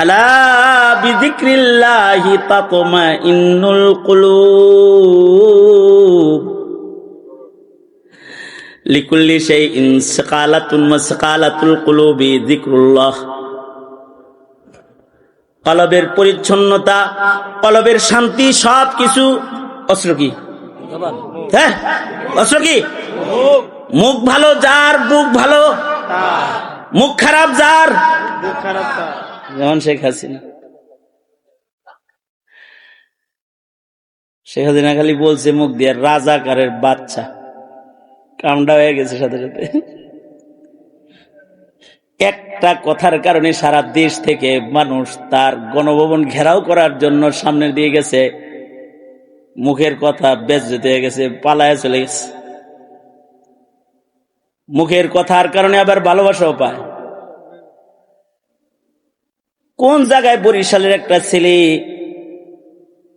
আলা বিযিক্রিল্লাহি তাতমাইন্নুল কুলুব লিকুল্লি শাইইন সাকালাতুন ওয়া সাকালাতুল কুলুবি যিকরুল্লাহ। কলবের পরিচ্ছন্নতা, কলবের শান্তি, সবকিছু অস্ত্র কি? হ্যাঁ, অস্ত্র কি? মুখ ভালো যার, বুক ভালো, মুখ খারাপ যার, যেমন শেখ হাসিনা। শেখ হাসিনা খালি বলছে মুখ দিয়ে রাজাকারের বাচ্চা, কামটা হয়ে গেছে সাথে সাথে। একটা কথার কারণে সারা দেশ থেকে মানুষ তার গণভবন ঘেরাও করার জন্য সামনে দিয়ে গেছে। মুখের কথা বেজ্জতি হয়ে গেছে, পালায় চলে গেছে। মুখের কথার কারণে আবার ভালোবাসাও পায়। কোন জায়গায় বরিশালের একটা ছেলে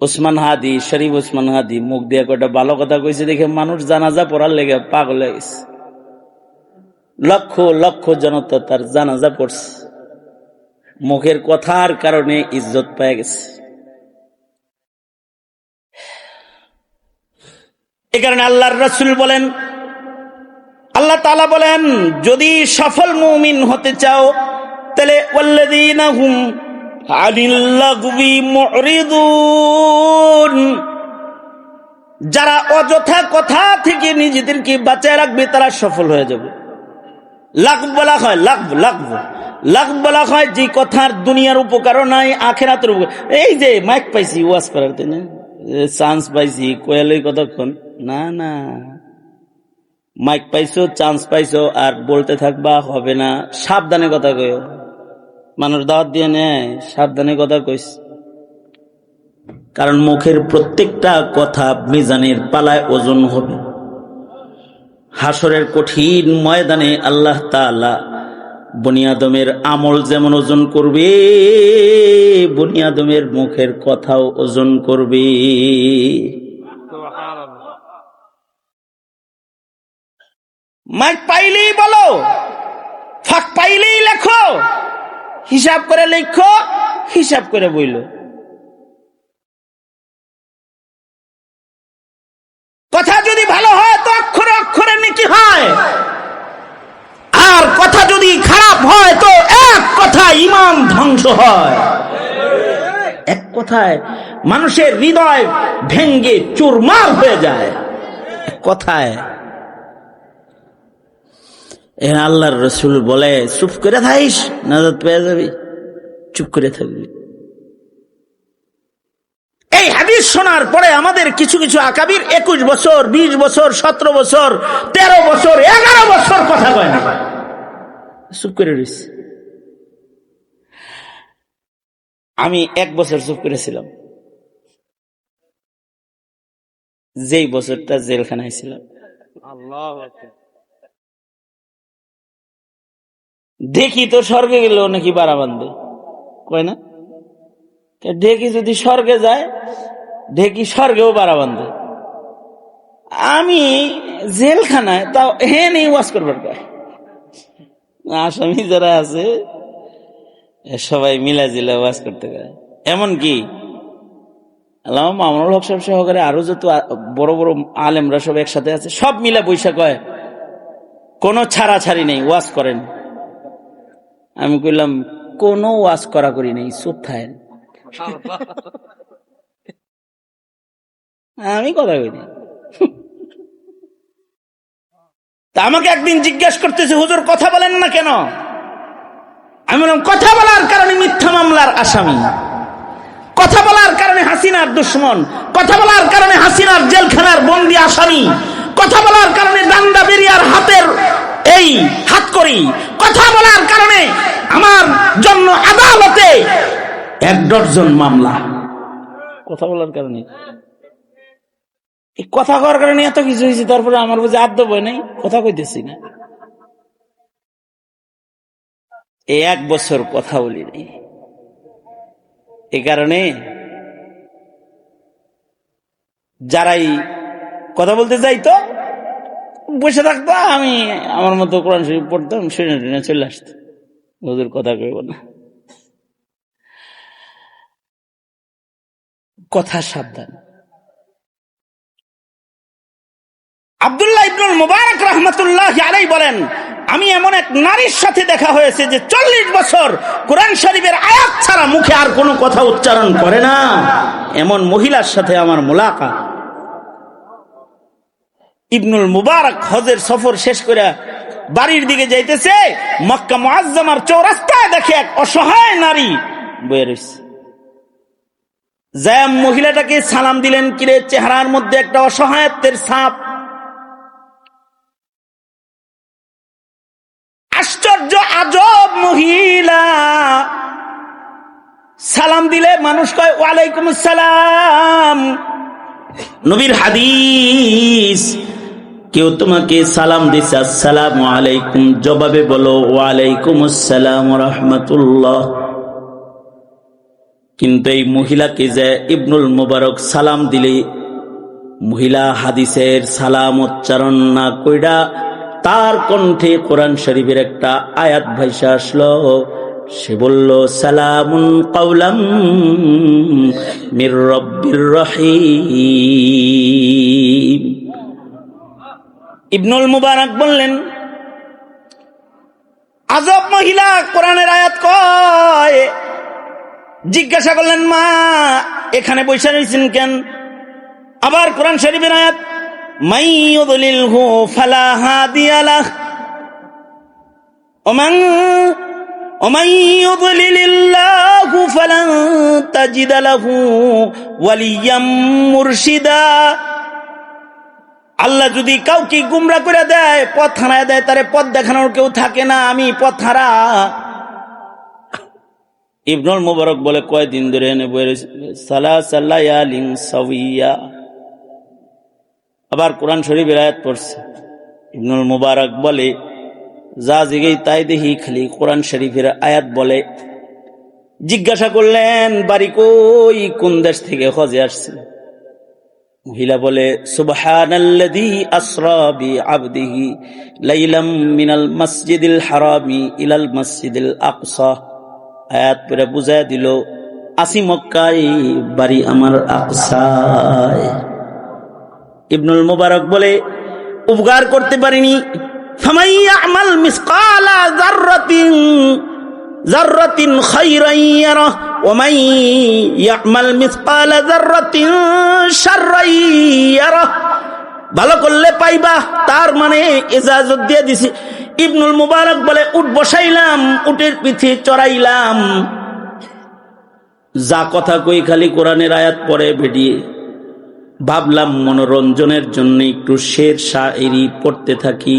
ওসমান হাদি, শরীফ ওসমান হাদি, মুখ দিয়ে কয়টা ভালো কথা কইছে দেখে মানুষ জানাজা পড়ার লেগে পাগল হয়ে গেছে। লক্ষ লক্ষ জনতা তার জানাজা পড়ছে, মুখের কথার কারণে ইজ্জত পেয়ে গেছে। এ কারণে আল্লাহর রাসূল বলেন, আল্লাহ তাআলা বলেন, যদি সফল মুমিন হতে চাও তাহলে ওয়াল্লাযীনা হুম আনিল লাগবি মুরিদুন, যারা অযথা কথা থেকে নিজেদেরকে বাঁচায় রাখবে তারা সফল হয়ে যাবে। লাগব বলা হয়, লাগব বলা হয় যে কথার দুনিয়ার উপকারও নাই, আখিরাতের উপকার। এই যে মাইক পাইছি ওয়াজ করার, তাই না, চান্স পাইছি কোয়ালই কতক্ষণ, না না, মাইক পাইছো, চান্স পাইছো আর বলতে থাকবা হবে না। সাবধানে কথা কইও, মানুষ দাওয়াত দিয়ে নেয়, সাবধানে কথা কইস। কারণ মুখের প্রত্যেকটা কথা মিজানের পালায় ওজন হবে। হাসরের কঠিন ময়দানে আল্লাহ তাআলা বনি আদমের আমল যেমন ওজন করবে, বনি আদমের মুখের কথাও ওজন করবে। মাইক পাইলেই বলো, ফাঁক পাইলেই লেখো, হিসাব করে লেখো, হিসাব করে বইলো। কথা যদি ভালো হয় তো অক্ষরে অক্ষরে নেকি হয়, আর কথা যদি খারাপ হয় তো এক কথায় ঈমান ধ্বংস হয়। এক কথায় মানুষের হৃদয় ভেঙ্গে চুরমার হয়ে যায়, এক কথায়। আল্লাহর রাসূল বলে, চুপ করে থাকিস, নাজাত পেয়ে যাবি, চুপ করে থাকবি। এই হাদিস শোনার পরে আমাদের কিছু কিছু আকাবির 21 বছর, 20 বছর, 17 বছর, 13 বছর, 11 বছর কথা কয় না, চুপ করে রয়েছে। আমি 1 বছর চুপ করেছিলাম, যেই বছরটা জেলখানায় ছিলাম। দেখি তো স্বর্গে গেলেও নাকি বাড়া বান্ধে, কয় না, ঢেকি যদি স্বর্গে যায়, ঢেকি স্বর্গেও বাড়া বান্ধে। আমি জেলখানায় তাও নেই ওয়াজ করবার কয়। আসামি যারা আছে সবাই মিলা জিলা ওয়াজ করতে পারে। এমনকি আল্লামা মামুনুল হক সাহেব সহকারে আরো যত বড় বড় আলেমরা সব একসাথে আছে, সব মিলা বৈশা কয় কোনো ছাড়াছাড়ি নেই, ওয়াজ করেন। আমি কইলাম কোনো ওয়াজ করা করি নেই, চুপ থাকেন। আমি কথা কইনি। তা আমাকে একদিন জিজ্ঞেস করতেছে, হুজুর কথা বলেন না কেন? আমি বললাম কথা বলার কারণে মিথ্যা মামলার আসামি, কথা বলার কারণে হাসিনার দুশ্মন, কথা বলার কারণে হাসিনার জেলখানার বন্দী আসামি, কথা বলার কারণে ডান্ডা বেরিয়ার হাতের এই হাত করি, কথা বলার কারণে আমার জন্য আদালতে 1 ডজন মামলা, কথা বলার কারণে। কথা কওয়ার কারণে এত কিছু হয়েছে, তারপরে আমার বুঝে আদ্য বই নাই, কথা কইতেছি না। 1 বছর কথা বলি নাই। এই কারণে যারাই কথা বলতে যাইতো বসে থাকতো, আমি আমার মতো কোরআন শরীফ পড়তাম, শুনে চলে আসতো, হুজুর কথা কইব না। কথা সাবধান। আব্দুল্লাহ ইবনুল মুবারক রাহমাতুল্লাহি আলাইহি বলেন, আমি এমন এক নারীর সাথে দেখা হয়েছে যে 40 বছর কোরআন শরীফের আয়াত ছাড়া মুখে আর কোনো কথা উচ্চারণ করে না, এমন মহিলার সাথে আমার মুলাকাত। ইবনুল মুবারক হজের সফর শেষ করে বাড়ির দিকে যাইতেছে, মক্কা মুআজ্জামার চৌরাস্তায় দেখে এক অসহায় নারী বয়ে রয়েছে। যায় মহিলাটাকে সালাম দিলেন, কিরে চেহারার মধ্যে একটা অসহায়ত্বের ছাপ। আশ্চর্য আজব মহিলা, সালাম দিলে মানুষ কয় ওয়ালাইকুম আসসালাম। নবীর হাদিস, কেউ তোমাকে সালাম দিছে আসসালামু আলাইকুম, জবাবে বলো ওয়ালাইকুম আসসালাম ওয়া রাহমাতুল্লাহ। কিন্তু এই মহিলাকে যে ইবনুল মুবারক সালাম দিলে, মহিলা হাদিসের সালাম উচ্চারণ না কইরা তার কণ্ঠে কোরআন শরীফের একটা আয়াত ভাইসা আসলো। সে বলল সালামুন কাওলাম মির রাব্বির রহিম। ইবনুল মুবারক বললেন, আজব মহিলা কোরআনের আয়াত কয়। জিজ্ঞাসা করলেন, মা এখানে বসে রয়েছেন কেন? আবার কোরআন শরীফের আয়াত, মান ইউদ্লিলহু ফালা হাদিয়া লাহু ওয়া মান ইউদ্লিলিল্লাহু ফালান তাজিদা লাহু ওয়ালিয়াম মুরশিদা। আল্লাহ যদি কাউকে গুমরাহ করে দেয়, পথ হারায় দেয়, তারে পথ দেখানোর কেউ থাকে না, আমি পথ হারা। ইবনুল মুবারক বলে, কয়দিন ধরে এনে বইরে? সালাসালায়ালিন সাওয়িয়া। আবার কোরআন শরীফের আয়াত পড়ছে। ইবনুল মুবারক বলে, যা জিগেই তাই দেখি খালি কোরআন শরীফের আয়াত বলে। জিজ্ঞাসা করলেন, বাড়ি কই, কোন দেশ থেকে হজে আসছে? মহিলা বলে, সুবহানাল্লাযী আসরা বিআবদিহি লাইলাম মিনাল মাসজিদিল হারামি ইলাল মাসজিদিল আকসা। আয়াত পড়ে বুঝায় দিল, আসি মক্কায়, বাড়ি আমার আকসায়। ইবনুল মুবারক বলে, উপকার করতে পারিনি। ফামান ইয়ামাল মিসকালা যাররাতিন খায়রান ইয়ারাহ ওয়া মান ইয়ামাল মিসকালা যাররাতিন শাররান ইয়ারাহ। ভালো করলে পাইবা, তার মানে ইজাজত দিয়ে দিছি। ইবনুল মুবারক বলে, উট বসাইলাম, উটের পিঠে চড়াইলাম, যা কথা কই খালি কোরআনের আয়াত পড়ে বেরিয়ে। ভাবলাম মনোরঞ্জনের জন্য একটু শের শায়েরি পড়তে থাকি।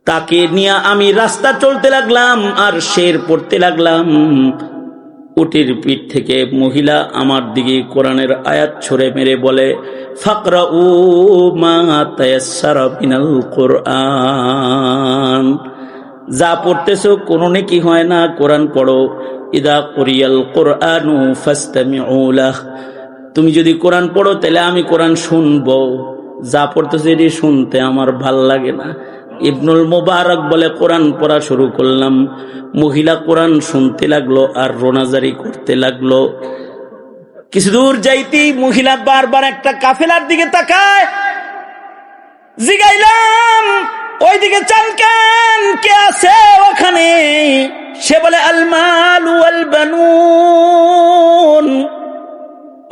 তাকে নিয়ে আমি রাস্তা চলতে লাগলাম আর শের পড়তে লাগলাম। উটের পিঠ থেকে মহিলা আমার দিকে কোরআনের আয়াত ছড়ে মেরে বলে, ফাকরাউ মা তায়াসসারা মিনাল কোরআন। যা পড়তেছো কোনো নেকি হয় না, কোরআন পড়ো। ইদা কুরিয়াল কোরআনু ফাসতামিউ লাহু। তুমি যদি কোরআন পড়ো তাহলে আমি কোরআন শুনবো, যা পড়তেছো এটি শুনতে আমার ভাল লাগে না। ইবনুল মুবারক বলে, কোরআন পড়া শুরু করলাম। মহিলা কোরআন শুনতে লাগলো আর রোনাজারি করতে লাগলো। কিছু দূর যাইতেই মহিলা বারবার একটা কাফেলার দিকে তাকায়। জিগাইলাম, ওই দিকে চান কেন, কে আছে ওখানে? সে বলে, আল মাল ওয়াল বানুন।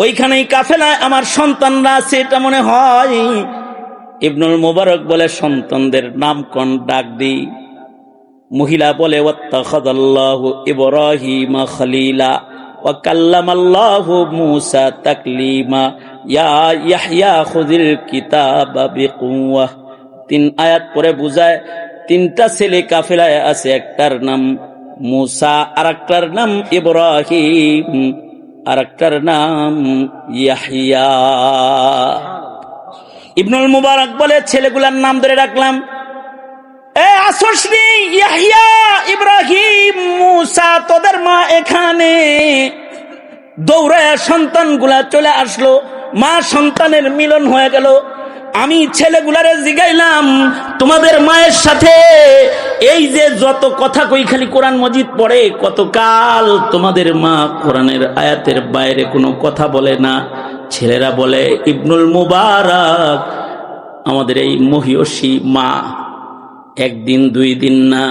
ওইখানেই কাফেলায় আমার সন্তানরা আছে, এটা মনে হয়। ইবনুল মুবারক বলে, সন্তানদের নাম কোন, ডাক দিই। মহিলা বলে, ওয়াত্তাখাযাল্লাহু ইব্রাহিমা খলিলা ওয়া কাল্লামাল্লাহু মূসা তাকলিমা ইয়া ইয়াহইয়া খুযিল কিতাবা বিকুওয়া। 3 আয়াত পরে বুঝায়, 3টা ছেলে কাফেলায় আছে, একটার নাম মূসা, আরেকটার নাম ইব্রাহিম, আরেকটার নাম ইয়াহইয়া। ইবনুল মুবারক বলে, ছেলেগুলার নাম ধরে রাখলাম। আসসনি, ইয়াহইয়া, ইব্রাহিম, মূসা, তোদের মা এখানে। দৌড়ায় সন্তানগুলা চলে আসলো, মা সন্তানের মিলন হয়ে গেল। আমি ছেলেগুলারে জিগাইলাম তোমাদের মায়ের সাথে এই যে যত কথা কই খালি কোরআন মজিদ পড়ে, কতকাল তোমাদের মা কোরআনের আয়াতের বাইরে কোনো কথা বলে না? ছেলেরা বলে ইবনুল মুবারক, আমাদের এই মহিয়সী মা একদিন দুই দিন না,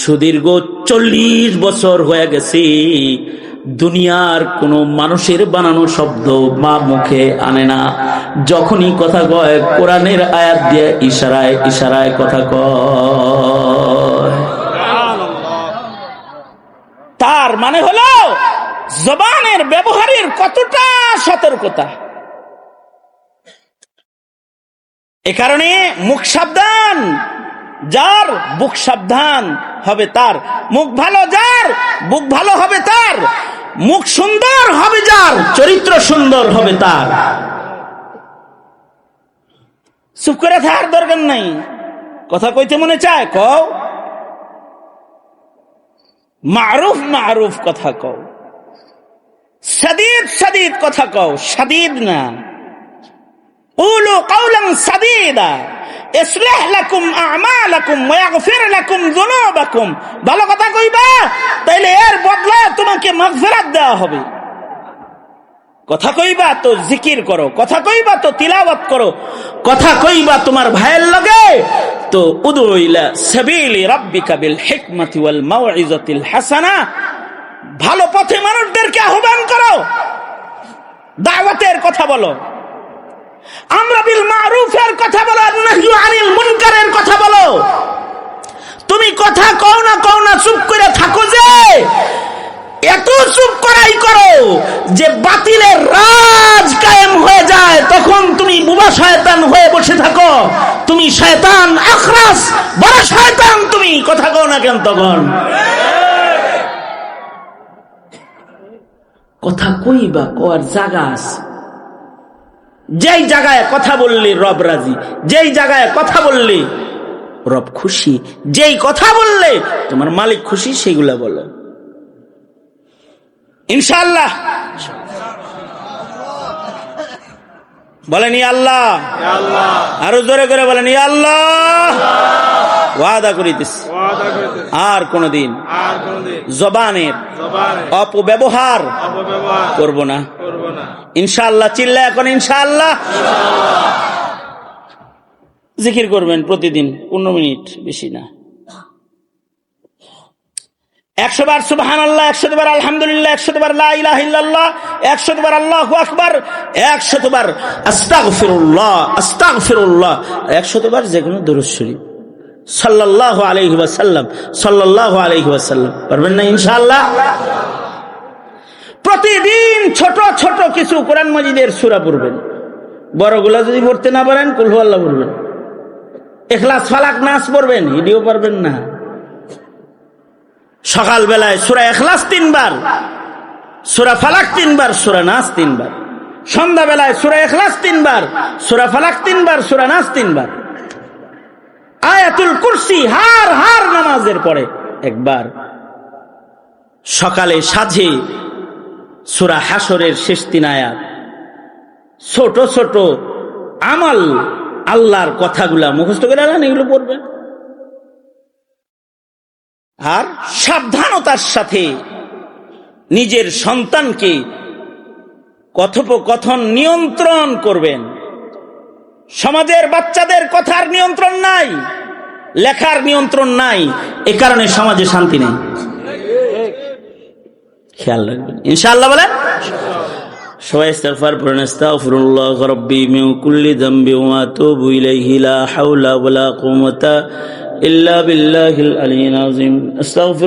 সুদীর্ঘ 40 বছর হয়ে গেছে দুনিয়ার কোন মানুষের বানানো শব্দ মা মুখে আনে না। যখনই কথা কয় কোরআনের আয়াত দিয়ে ইশারায় ইশারায় কথা কয়। তার মানে হলো জবানের ব্যবহারের কতটা সতর্কতা। এ কারণে মুখ সাবধান, যার বুক সাবধান হবে তার মুখ ভালো, যার বুক ভালো হবে তার মুখ সুন্দর হবে, যার চরিত্র সুন্দর হবে তার। চুপ করে থাকার দরকার নাই, কথা কইতে মনে চায় কও, মারুফ মারুফ কথা কও, সাদীদ সাদীদ কথা কও, সাদীদ না। কুলু কাওলান সাদীদা ইসলাহ লাকুম আ'মালাকুম ওয়া ইয়াগফির লাকুম যুনুবাকুম। ভালো কথা কইবা, তাইলে এর বদলা তোমাকে মাগফিরাত দেওয়া হবে। কথা কইবা তো জিকির করো, কথা কইবা তো তিলাওয়াত করো, কথা কইবা তোমার ভাইয়ের লগে তো উদউ ইলা সাবিলি রাব্বিকা বিল হিকমাতি ওয়াল মাউইজাতিল হাসানা, ভালো পথে মানুষদেরকে আহ্বান করো, দাওয়াতের কথা বলো, আমরা বিল মারুফের কথা বলো, নাহয়ু আনিল মুনকারের কথা বলো। তুমি কথা কও না চুপ করে থাকো, যে এত চুপ করাই করো যে বাতিলের রাজ কায়েম হয়ে যায়, তখন তুমি বুবা শয়তান হয়ে বসে থাকো। তুমি শয়তান আখরাস, বড় শয়তান তুমি, কথা কও না কেন তখন? কথা কইবা কর জায়গা আছে, যেই জায়গায় কথা বললে রব রাজি, যেই জায়গায় কথা বললে রব খুশি, যেই কথা বললে তোমার মালিক খুশি, সেগুলা বলো ইনশাআল্লাহ। বলেন ইয়া আল্লাহ, আরো জোরে করে বলেন ইয়া আল্লাহ। ওয়াদা করিতেছি আর কোনদিন জবানের অপব্যবহার করব না ইনশাআল্লাহ। চিল্লা এখন ইনশাআল্লাহ। জিকির করবেন প্রতিদিন 15 মিনিট, বেশি না। 100 বার সুবহানাল্লাহ, 100 বার আলহামদুলিল্লাহ, 100 বার লা ইলাহা ইল্লাল্লাহ, 100 বার আল্লাহু আকবার, 100 বার আস্তাগফিরুল্লাহ আস্তাগফিরুল্লাহ, 100 বার যে কোনো দরুদ শরীফ সাল্লাল্লাহু আলাইহি ওয়াসাল্লাম সাল্লাল্লাহু আলাইহি ওয়াসাল্লাম পারবেন না ইনশাআল্লাহ। প্রতিদিন ছোট ছোট কিছু কোরআন মাজিদের সূরা পড়বেন, বড়গুলা যদি পড়তে না পারেন কুল হুয়াল্লাহ পড়বেন, ইখলাস ফালাক নাস পড়বেন, এটিও পারবেন না। সকাল বেলায় সূরা ইখলাস 3 বার, সূরা ফালাক 3 বার, সূরা নাস 3 বার। সন্ধ্যা বেলায় সূরা ইখলাস 3 বার, সূরা ফালাক 3 বার, সূরা নাস 3 বার। আয়াতুল কুরসি হার হার নামাজের পরে একবার। সকালে সাঁঝে সূরা হাসরের শেষ 3 আয়াত। ছোট ছোট আমল, আল্লাহর কথাগুলা মুখস্থ করে আনেন, এগুলো পড়বেন। আর সাবধানতার সাথে নিজের সন্তানকে কথোপকথন নিয়ন্ত্রণ করবেন। সমাজের বাচ্চাদের কথার নিয়ন্ত্রণ নাই, লেখার নিয়ন্ত্রণ নাই, এ কারণে সমাজে শান্তি নেই। খেয়াল রাখবেন ইনশাআল্লাহ। বলেন সবাই ইস্তিগফার পড়েন। আস্তাগফিরুল্লাহ রাব্বি মিন কুল্লি যামবি ওয়া আতুবু ইলাইহি লা হাওলা ওয়া লা কুওয়াতা ইল্লা বিল্লাহিল আলিয়্যিল আযীম। আস্তাগফিরু